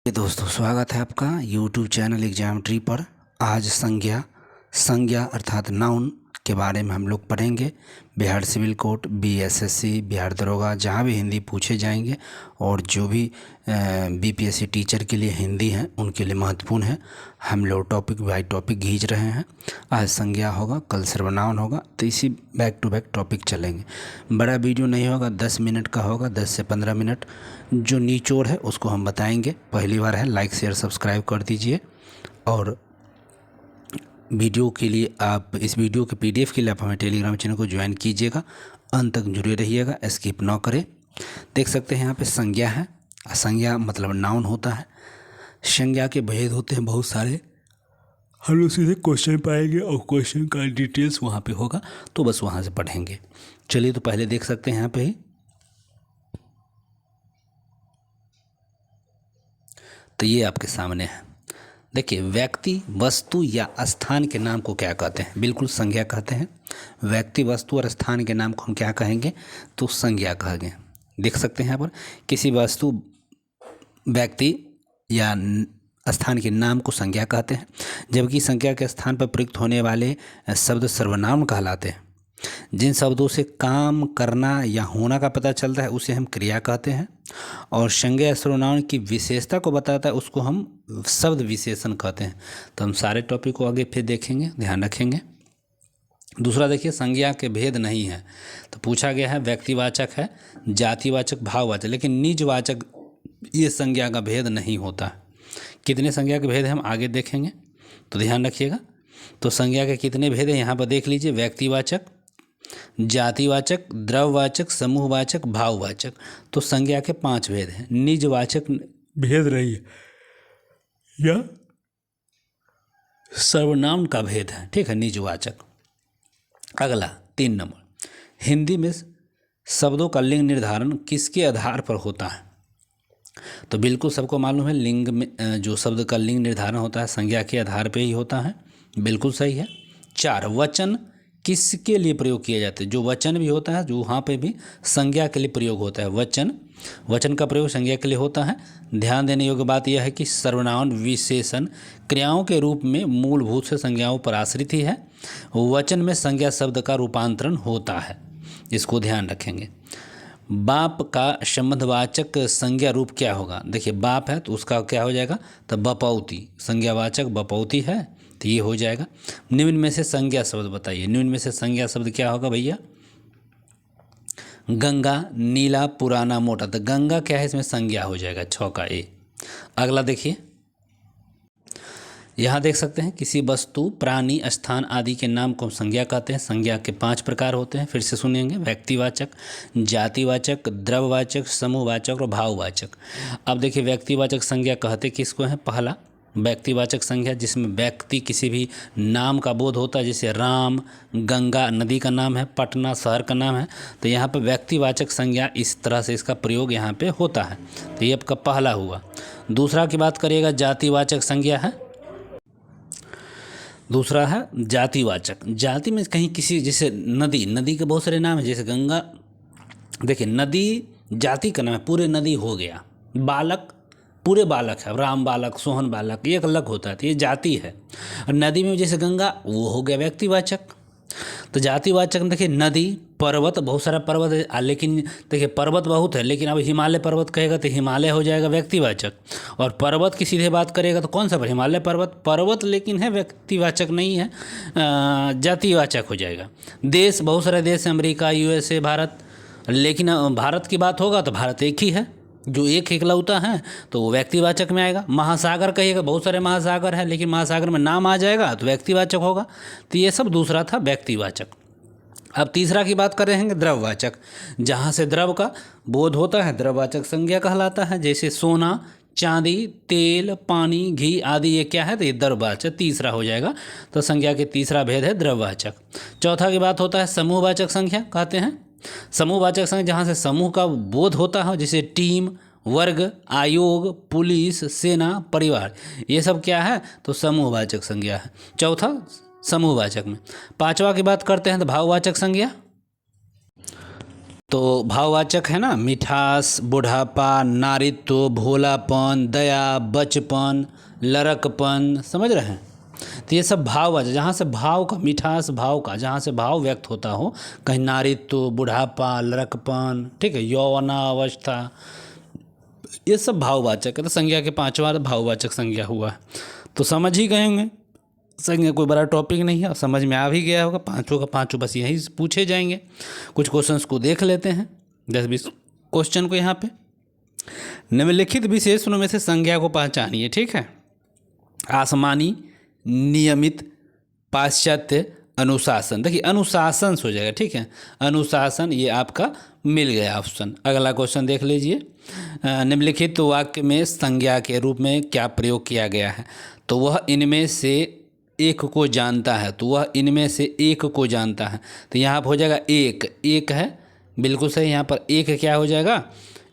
दोस्तों, स्वागत है आपका YouTube चैनल एग्जामेट्री पर। आज संज्ञा अर्थात नाउन के बारे में हम लोग पढ़ेंगे। Bihar civil court, BSSC, Bihar दरोगा, जहाँ भी हिंदी पूछे जाएंगे और जो भी BPSC टीचर के लिए हिंदी हैं उनके लिए महत्वपूर्ण है। हम लोग टॉपिक बाय टॉपिक खींच रहे हैं। आज संज्ञा होगा, कल सर्वनाउन होगा, तो इसी बैक टू बैक टॉपिक चलेंगे। बड़ा वीडियो नहीं होगा, 10 मिनट का होगा, 10 से 15 मिनट। जो निचोड़ है उसको हम बताएंगे। पहली बार है, लाइक शेयर सब्सक्राइब कर दीजिए। और वीडियो के लिए आप इस वीडियो के PDF के लिए आप हमें टेलीग्राम चैनल को ज्वाइन कीजिएगा। अंत तक जुड़े रहिएगा, स्किप ना करें। देख सकते हैं यहाँ पे संज्ञा है। संज्ञा मतलब नाउन होता है। संज्ञा के भेद होते हैं बहुत सारे। हम लोग सीधे क्वेश्चन पाएंगे और क्वेश्चन का डिटेल्स वहाँ पे होगा, तो बस वहाँ से पढ़ेंगे। चलिए, तो पहले देख सकते हैं यहाँ पे ही, तो ये आपके सामने है। देखिए, व्यक्ति, वस्तु या स्थान के नाम को क्या कहते हैं? बिल्कुल संज्ञा कहते हैं। व्यक्ति, वस्तु और स्थान के नाम को हम क्या कहेंगे? तो संज्ञा कहेंगे। देख सकते हैं यहाँ पर, किसी वस्तु, व्यक्ति या स्थान के नाम को संज्ञा कहते हैं, जबकि संज्ञा के स्थान पर प्रयुक्त होने वाले शब्द सर्वनाम कहलाते हैं। जिन शब्दों से काम करना या होना का पता चलता है उसे हम क्रिया कहते हैं, और संज्ञा या सर्वनाम की विशेषता को बताता है उसको हम शब्द विशेषण कहते हैं। तो हम सारे टॉपिक को आगे फिर देखेंगे, ध्यान रखेंगे। दूसरा देखिए, संज्ञा के भेद नहीं है। तो पूछा गया है, व्यक्तिवाचक है, जातिवाचक, भाववाचक, लेकिन निजवाचक ये संज्ञा का भेद नहीं होता है। कितने संज्ञा के भेद हैं हम आगे देखेंगे, तो ध्यान रखिएगा। तो संज्ञा के कितने भेद हैं यहाँ पर देख लीजिए। व्यक्तिवाचक, जातिवाचक, द्रव्यवाचक, समूहवाचक, भाववाचक। तो संज्ञा के 5 भेद हैं। निजवाचक भेद रही है या सर्वनाम का भेद है, ठीक है, निजवाचक। अगला 3 नंबर, हिंदी में शब्दों का लिंग निर्धारण किसके आधार पर होता है? तो बिल्कुल सबको मालूम है, लिंग में जो शब्द का लिंग निर्धारण होता है संज्ञा के आधार पर ही होता है। बिल्कुल सही है। 4, वचन किसके लिए प्रयोग किए जाते हैं? जो वचन भी होता है, जो वहाँ पे भी संज्ञा के लिए प्रयोग होता है। वचन का प्रयोग संज्ञा के लिए होता है। ध्यान देने योग्य बात यह है कि सर्वनाम विशेषण क्रियाओं के रूप में मूलभूत से संज्ञाओं पर आश्रित ही है। वचन में संज्ञा शब्द का रूपांतरण होता है, इसको ध्यान रखेंगे। बाप का संबंधवाचक संज्ञा रूप क्या होगा? देखिए, बाप है तो उसका क्या हो जाएगा? तो बपौती, संज्ञावाचक बपौती है, तो ये हो जाएगा। निम्न में से संज्ञा शब्द बताइए। निम्न में से संज्ञा शब्द क्या होगा भैया? गंगा, नीला, पुराना, मोटा। तो गंगा क्या है, इसमें संज्ञा हो जाएगा, 6 का A। अगला देखिए, यहाँ देख सकते हैं, किसी वस्तु, प्राणी, स्थान आदि के नाम को संज्ञा कहते हैं। संज्ञा के 5 प्रकार होते हैं, फिर से सुनेंगे। व्यक्तिवाचक, जातिवाचक, द्रव्यवाचक, समूहवाचक और भाववाचक। अब देखिए, व्यक्तिवाचक संज्ञा कहते किसको है? पहला, व्यक्तिवाचक संज्ञा जिसमें व्यक्ति किसी भी नाम का बोध होता है, जैसे राम, गंगा नदी का नाम है, पटना शहर का नाम है। तो यहाँ पे व्यक्तिवाचक संज्ञा इस तरह से इसका प्रयोग यहाँ पे होता है। तो ये आपका पहला हुआ। दूसरा की बात करिएगा, जातिवाचक संज्ञा है। दूसरा है जातिवाचक। जाति में कहीं किसी, जैसे नदी के बहुत सारे नाम है, जैसे गंगा। देखिए, नदी जाति का नाम है, पूरे नदी हो गया। बालक, पूरे बालक है, राम बालक, सोहन बालक, ये एक अलग होता है, तो ये जाति है। और नदी में जैसे गंगा, वो हो गया व्यक्तिवाचक। तो जातिवाचक में देखिए, नदी, पर्वत, बहुत सारा पर्वत है, लेकिन देखिए पर्वत बहुत है, लेकिन अब हिमालय पर्वत कहेगा तो हिमालय हो जाएगा व्यक्तिवाचक। और पर्वत की सीधे बात करेगा तो कौन सा? हिमालय पर्वत लेकिन है, व्यक्तिवाचक नहीं है, जातिवाचक हो जाएगा। देश, बहुत सारे देश हैं, अमेरिका, USA, भारत, लेकिन भारत की बात होगा तो भारत एक ही है, जो एक इकलौता है, तो वो व्यक्तिवाचक में आएगा। महासागर कहिएगा, बहुत सारे महासागर हैं, लेकिन महासागर में नाम आ जाएगा तो व्यक्तिवाचक होगा। तो ये सब दूसरा था व्यक्तिवाचक। अब तीसरा की बात कर रहे हैं, द्रव्यवाचक। जहाँ से द्रव का बोध होता है द्रव्यवाचक संज्ञा कहलाता है। जैसे सोना, चांदी, तेल, पानी, घी आदि, ये क्या है? तो ये द्रव्यवाचक तीसरा हो जाएगा। तो संज्ञा के तीसरा भेद है द्रव्यवाचक। चौथा की बात होता है समूहवाचक संज्ञा कहते हैं। समूहवाचक संज्ञा जहाँ से समूह का बोध होता है, जैसे टीम, वर्ग, आयोग, पुलिस, सेना, परिवार, ये सब क्या है? तो समूहवाचक संज्ञा है। चौथा समूहवाचक में। पांचवा की बात करते हैं तो भाववाचक संज्ञा। तो भाववाचक है ना, मिठास, बुढ़ापा, नारित्व, भोलापन, दया, बचपन, लड़कपन, समझ रहे हैं। तो ये सब भाववाचक, जहाँ से भाव का, मिठास भाव का, जहाँ से भाव व्यक्त होता हो, कहीं नारित्व, बुढ़ापा, लड़कपन, ठीक है, यौवनावस्था, ये सब भाववाचक है। तो संज्ञा के 5वां भाववाचक संज्ञा हुआ है। तो समझ ही गए होंगे, संज्ञा कोई बड़ा टॉपिक नहीं है, समझ में आ भी गया होगा। पाँचों का पाँचों बस यही पूछे जाएंगे। कुछ क्वेश्चंस को देख लेते हैं, 10-20 क्वेश्चन को यहाँ पे। निम्नलिखित विशेषणों में से संज्ञा को पहचानिए, ठीक है। आसमानी, नियमित, पाश्चात्य, अनुशासन। देखिए अनुशासन हो जाएगा, ठीक है, अनुशासन, ये आपका मिल गया ऑप्शन। अगला क्वेश्चन देख लीजिए। निम्नलिखित वाक्य में संज्ञा के रूप में क्या प्रयोग किया गया है? तो वह इनमें से एक को जानता है, तो वह इनमें से एक को जानता है। तो यहाँ पर हो जाएगा एक है, बिल्कुल सही। यहाँ पर एक क्या हो जाएगा?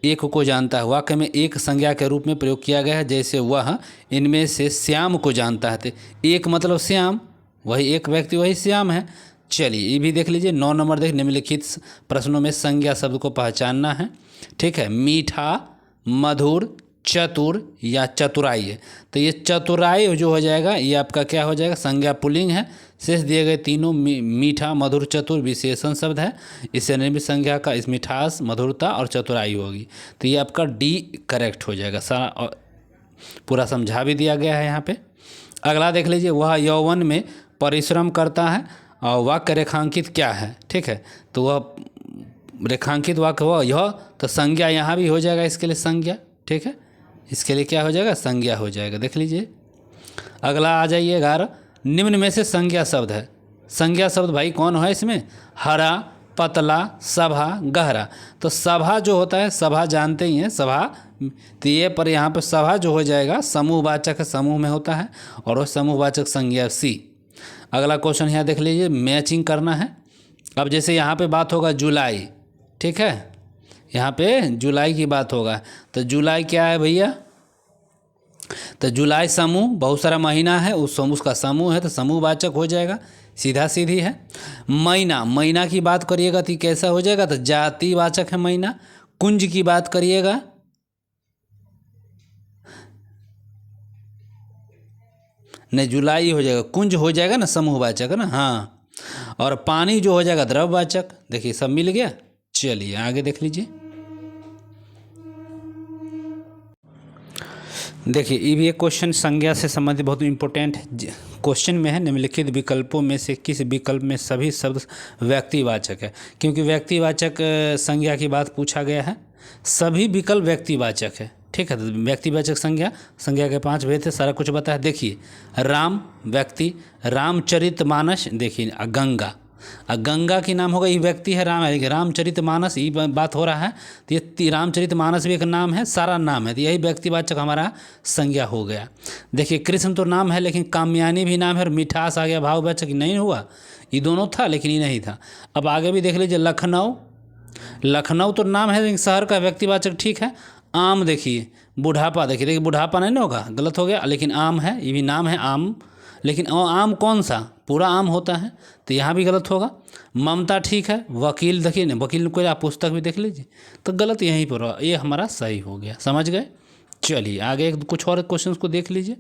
एक को जानता है। वाक्य में एक संज्ञा के रूप में प्रयोग किया गया है, जैसे वह इनमें से श्याम को जानता है। तो एक मतलब श्याम, वही एक व्यक्ति वही श्याम है। चलिए ये भी देख लीजिए। 9 नंबर देख, निम्नलिखित प्रश्नों में संज्ञा शब्द को पहचानना है, ठीक है। मीठा, मधुर, चतुर या चतुराई। तो ये चतुराई जो हो जाएगा, ये आपका क्या हो जाएगा? संज्ञा पुल्लिंग है। शेष दिए गए तीनों मीठा, मधुर, चतुर विशेषण शब्द है। इससे निर्मित संज्ञा का इस मिठास, मधुरता और चतुराई होगी। तो ये आपका डी करेक्ट हो जाएगा। सारा पूरा समझा भी दिया गया है यहाँ पे। अगला देख लीजिए। वह यौवन में परिश्रम करता है और वाक्य रेखांकित क्या है, ठीक है। तो वह रेखांकित वाक्य हुआ यह, तो संज्ञा यहाँ भी हो जाएगा इसके लिए संज्ञा, ठीक है। इसके लिए क्या हो जाएगा? संज्ञा हो जाएगा। देख लीजिए। अगला आ जाइए 11। निम्न में से संज्ञा शब्द है। संज्ञा शब्द भाई कौन है इसमें? हरा, पतला, सभा, गहरा। तो सभा जो होता है, सभा जानते ही हैं, सभा। तो ये पर यहाँ पर सभा जो हो जाएगा समूहवाचक है, समूह में होता है, और वो समूहवाचक संज्ञा सी। अगला क्वेश्चन यहाँ देख लीजिए, मैचिंग करना है। अब जैसे यहाँ पे बात होगा जुलाई, ठीक है, यहाँ पे जुलाई की बात होगा। तो जुलाई क्या है भैया? तो जुलाई समूह, बहुत सारा महीना है, उस समूह का समूह है, तो समूहवाचक हो जाएगा, सीधा सीधी है। महीना, महीना की बात करिएगा तो कैसा हो जाएगा? तो जातिवाचक है महीना। कुंज की बात करिएगा, नहीं जुलाई हो जाएगा, कुंज हो जाएगा ना, समूहवाचक है ना, हाँ। और पानी जो हो जाएगा द्रववाचक। देखिए सब मिल गया। चलिए आगे देख लीजिए। देखिए ये भी एक क्वेश्चन संज्ञा से संबंधित बहुत इंपॉर्टेंट क्वेश्चन में है। निम्नलिखित विकल्पों में से किस विकल्प में सभी शब्द व्यक्तिवाचक है? क्योंकि व्यक्तिवाचक संज्ञा की बात पूछा गया है, सभी विकल्प व्यक्तिवाचक है, ठीक है। तो व्यक्तिवाचक संज्ञा, संज्ञा के 5 भेद थे, सारा कुछ बताया। देखिए राम व्यक्ति, रामचरितमानस, देखिए गंगा, गंगा की नाम होगा, ये व्यक्ति है, राम है। रामचरितमानस ये बात हो रहा है, तो ये रामचरितमानस भी एक नाम है, सारा नाम है, तो यही व्यक्तिवाचक हमारा संज्ञा हो गया। देखिए कृष्ण तो नाम है, लेकिन कामयानी भी नाम है, और मिठास आ गया भाववाचक, नहीं हुआ, ये दोनों था लेकिन ये नहीं था। अब आगे भी देख लीजिए। लखनऊ, लखनऊ तो नाम है लेकिन शहर का व्यक्तिवाचक, ठीक है। आम देखिए, बुढ़ापा देखिए बुढ़ापा नहीं ना होगा, गलत हो गया, लेकिन आम है, ये भी नाम है आम, लेकिन आम कौन सा? पूरा आम होता है, तो यहाँ भी गलत होगा। ममता ठीक है। वकील देखिए ना, वकील कोई आप पुस्तक भी देख लीजिए, तो गलत यहीं पर होगा, ये हमारा सही हो गया। समझ गए? चलिए आगे कुछ और क्वेश्चंस को देख लीजिए।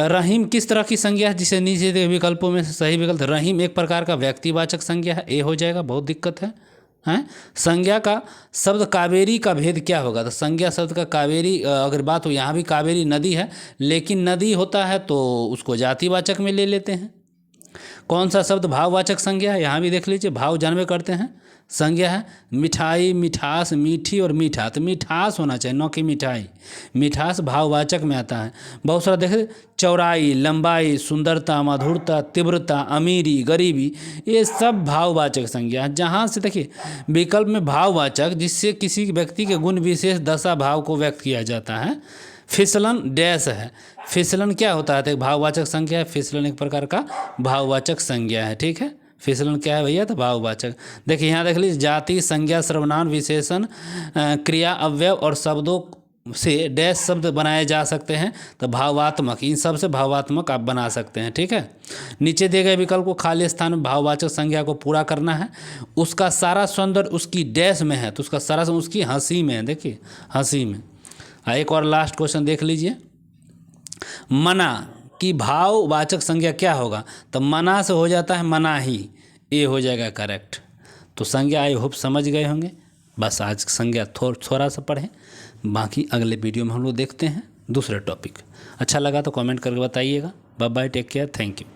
रहीम किस तरह की संज्ञा है जिसे नीचे विकल्पों में से सही विकल्प? रहीम एक प्रकार का व्यक्तिवाचक संज्ञा है, ए हो जाएगा, बहुत दिक्कत है। हैं? संज्ञा का शब्द कावेरी का भेद क्या होगा? तो संज्ञा शब्द का कावेरी अगर बात हो, यहाँ भी कावेरी नदी है, लेकिन नदी होता है तो उसको जातिवाचक में ले लेते हैं। कौन सा शब्द भाववाचक संज्ञा है? यहाँ भी देख लीजिए, भाव जानवे करते हैं। संज्ञा है मिठाई, मिठास, मीठी और मीठा, तो मिठास होना चाहिए, न कि मिठाई। मिठास भाववाचक में आता है। बहुत सारा देखे, चौड़ाई, लंबाई, सुंदरता, मधुरता, तीव्रता, अमीरी, गरीबी, ये सब भाववाचक संज्ञा है। जहाँ से देखिए विकल्प में भाववाचक, जिससे किसी व्यक्ति के गुण विशेष दशा भाव को व्यक्त किया जाता है। फिसलन डैश है। फिसलन क्या होता है? तो एक भाववाचक संज्ञा है, फिसलन एक प्रकार का भाववाचक संज्ञा है, ठीक है। फिसलन क्या है भैया? तो भाववाचक। देखिए यहाँ देख लीजिए, जाति, संज्ञा, सर्वनाम, विशेषण, क्रिया, अवयव और शब्दों से डैश शब्द बनाए जा सकते हैं, तो भावात्मक, इन सब से भावात्मक आप बना सकते हैं। ठीक है, नीचे दिए गए विकल्प को खाली स्थान में भाववाचक संज्ञा को पूरा करना है। उसका सारा सौंदर्य उसकी डैश में है, तो उसका सारा सौंदर्य उसकी हंसी में है। देखिए हंसी में। एक और लास्ट क्वेश्चन देख लीजिए, मना की भाववाचक संज्ञा क्या होगा, तो मना से हो जाता है मनाही, ये हो जाएगा करेक्ट। तो संज्ञा आई होप समझ गए होंगे। बस आज संज्ञा थोड़ा सा पढ़ें, बाकी अगले वीडियो में हम लोग देखते हैं दूसरे टॉपिक। अच्छा लगा तो कमेंट करके बताइएगा। Bye bye, take care, thank you.